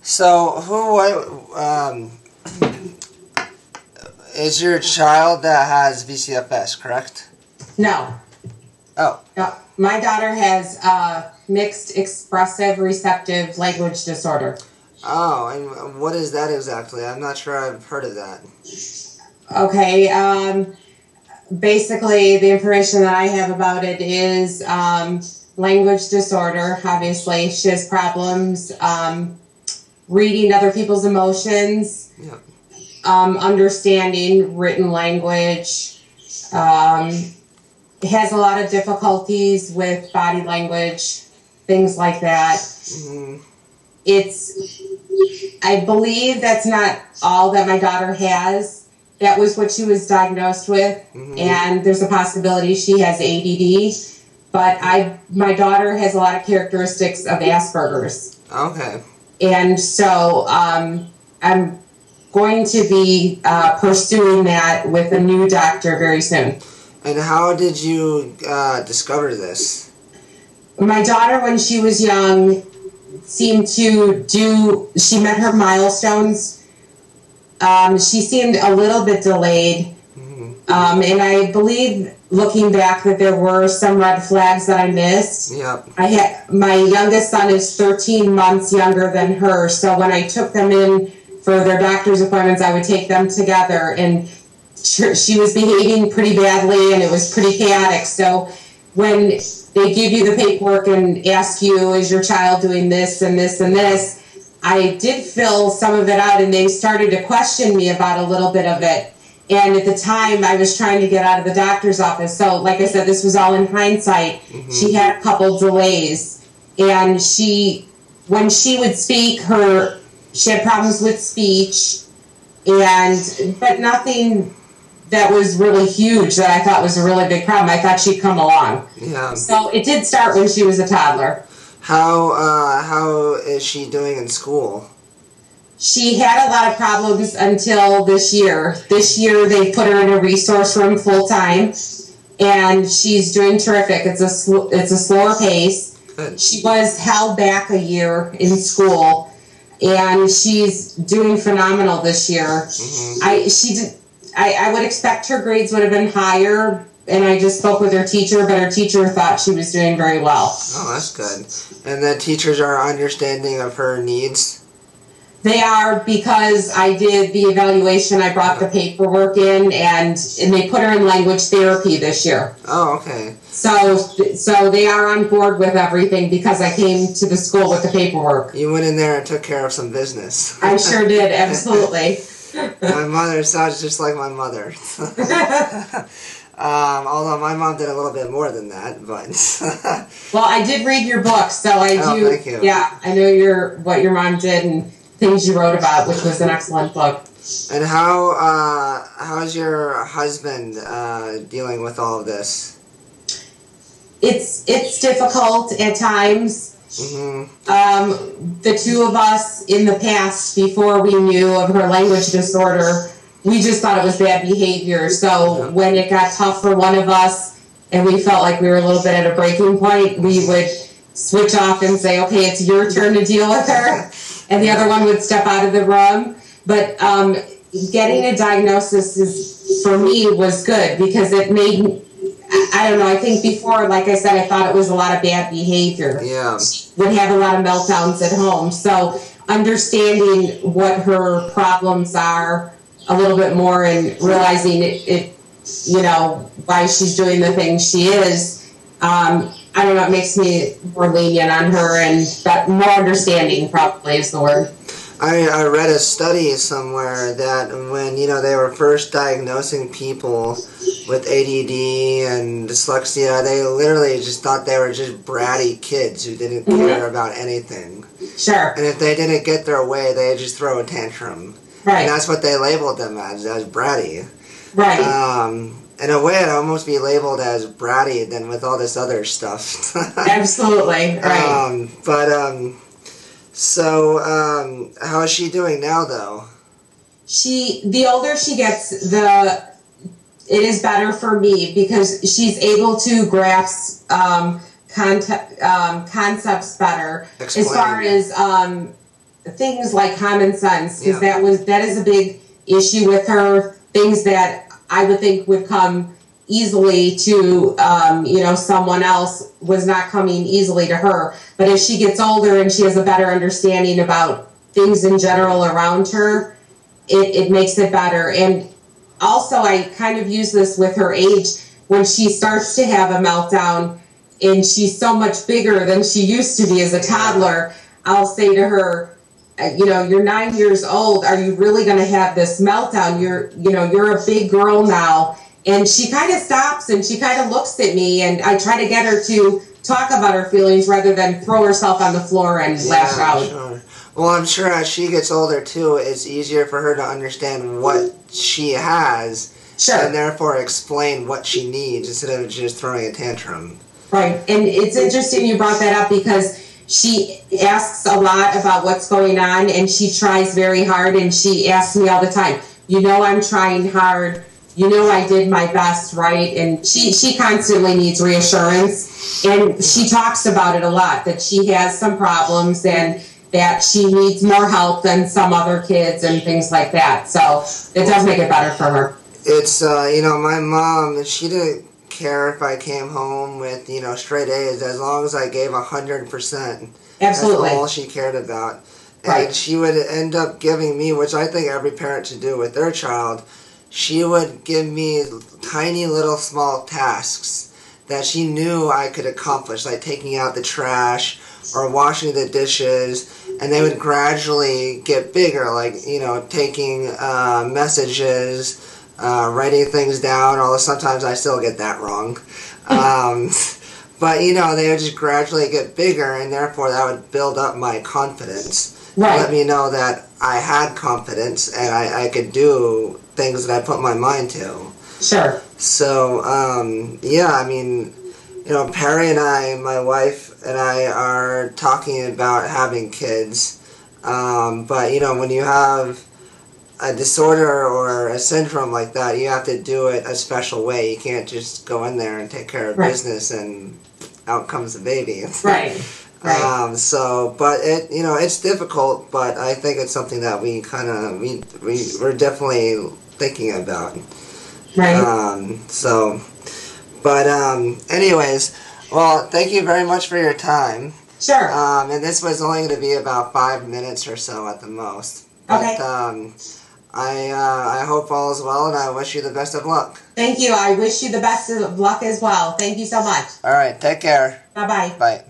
So, is your child that has VCFS, correct? No. Oh. No. My daughter has mixed expressive receptive language disorder. Oh, and what is that exactly? I'm not sure I've heard of that. Okay, basically the information that I have about it is language disorder, obviously. She has problems reading other people's emotions, Yep. Understanding written language, has a lot of difficulties with body language, things like that. Mm-hmm. I believe that's not all that my daughter has. That was what she was diagnosed with, Mm-hmm. and there's a possibility she has ADD. But my daughter has a lot of characteristics of Asperger's. Okay. And so I'm going to be pursuing that with a new doctor very soon. And how did you discover this? My daughter, when she was young, seemed to she met her milestones. She seemed a little bit delayed. Mm-hmm. And I believe, looking back, that there were some red flags that I missed. Yep. My youngest son is 13 months younger than her, so when I took them in for their doctor's appointments, I would take them together, and she was behaving pretty badly, and it was pretty chaotic. So when they give you the paperwork and ask you, is your child doing this and this and this, I did fill some of it out, and they started to question me about a little bit of it. And at the time, I was trying to get out of the doctor's office. So, like I said, this was all in hindsight. Mm-hmm. She had a couple delays. And when she would speak, she had problems with speech, but nothing that was really huge that I thought was a really big problem. I thought she'd come along. Yeah. So it did start when she was a toddler. How is she doing in school? She had a lot of problems until this year. This year they put her in a resource room full time, and she's doing terrific. It's a slower pace. Good. She was held back a year in school, and she's doing phenomenal this year. Mm-hmm. I would expect her grades would have been higher, and I just spoke with her teacher, but her teacher thought she was doing very well. Oh, that's good. And the teachers are understanding of her needs? They are, because I did the evaluation. I brought the paperwork in, and they put her in language therapy this year. Oh, okay. So they are on board with everything because I came to the school with the paperwork. You went in there and took care of some business. I sure did, absolutely. My mother sounds just like my mother. Although my mom did a little bit more than that, but... Well, I did read your book, so I do... Thank you. Yeah, I know what your mom did and things you wrote about, which was an excellent book. And how's your husband dealing with all of this? It's difficult at times. Mm-hmm. The two of us in the past, before we knew of her language disorder, we just thought it was bad behavior. So when it got tough for one of us and we felt like we were a little bit at a breaking point, we would switch off and say, okay, it's your turn to deal with her. And the other one would step out of the room. But getting a diagnosis for me was good because it made, I don't know, I think before, like I said, I thought it was a lot of bad behavior. Yeah. She would have a lot of meltdowns at home. So understanding what her problems are a little bit more and realizing it why she's doing the things she is, I don't know, it makes me more lenient on her and more understanding probably is the word. I read a study somewhere that when, they were first diagnosing people with ADD and dyslexia, they literally just thought they were just bratty kids who didn't care about anything. Sure. And if they didn't get their way, they'd just throw a tantrum. Right. And that's what they labeled them as bratty. Right. In a way, it'd almost be labeled as bratty than with all this other stuff. Absolutely, right. So how is she doing now, though? The older she gets, it is better for me because she's able to grasp concepts better. Explain. As far as things like common sense, because Yeah. that is a big issue with her. Things that I would think would come easily to someone else was not coming easily to her. But as she gets older and she has a better understanding about things in general around her, it makes it better. And also, I kind of use this with her age. When she starts to have a meltdown and she's so much bigger than she used to be as a toddler, I'll say to her, you're 9 years old. Are you really going to have this meltdown? You're a big girl now. And she kind of stops and she kind of looks at me, and I try to get her to talk about her feelings rather than throw herself on the floor and lash out. Sure. Well, I'm sure as she gets older too, it's easier for her to understand what she has, Sure. and therefore explain what she needs instead of just throwing a tantrum. Right. And it's interesting you brought that up, because she asks a lot about what's going on, and she tries very hard, and she asks me all the time, I'm trying hard. I did my best, right? And she constantly needs reassurance, and she talks about it a lot, that she has some problems and that she needs more help than some other kids and things like that. So it does make it better for her. It's, my mom, she didn't care if I came home with, straight A's, as long as I gave 100%. Absolutely. That's all she cared about. And Right. she would end up giving me, which I think every parent should do with their child, she would give me tiny little small tasks that she knew I could accomplish, like taking out the trash or washing the dishes, and they would gradually get bigger, like, taking messages, writing things down, although sometimes I still get that wrong. But, they would just gradually get bigger, and therefore that would build up my confidence. Right. Let me know that I had confidence and I could do things that I put my mind to. Sure. So, Perry and I, my wife and I, are talking about having kids. But, when you have a disorder or a syndrome like that, you have to do it a special way. You can't just go in there and take care of business and out comes the baby. Right. Right. But it's difficult, but I think it's something that we're definitely thinking about. Right. Anyways, well, thank you very much for your time. Sure. And this was only going to be about 5 minutes or so at the most. Okay. But, I hope all is well, and I wish you the best of luck. Thank you. I wish you the best of luck as well. Thank you so much. All right, take care. Bye-bye. Bye.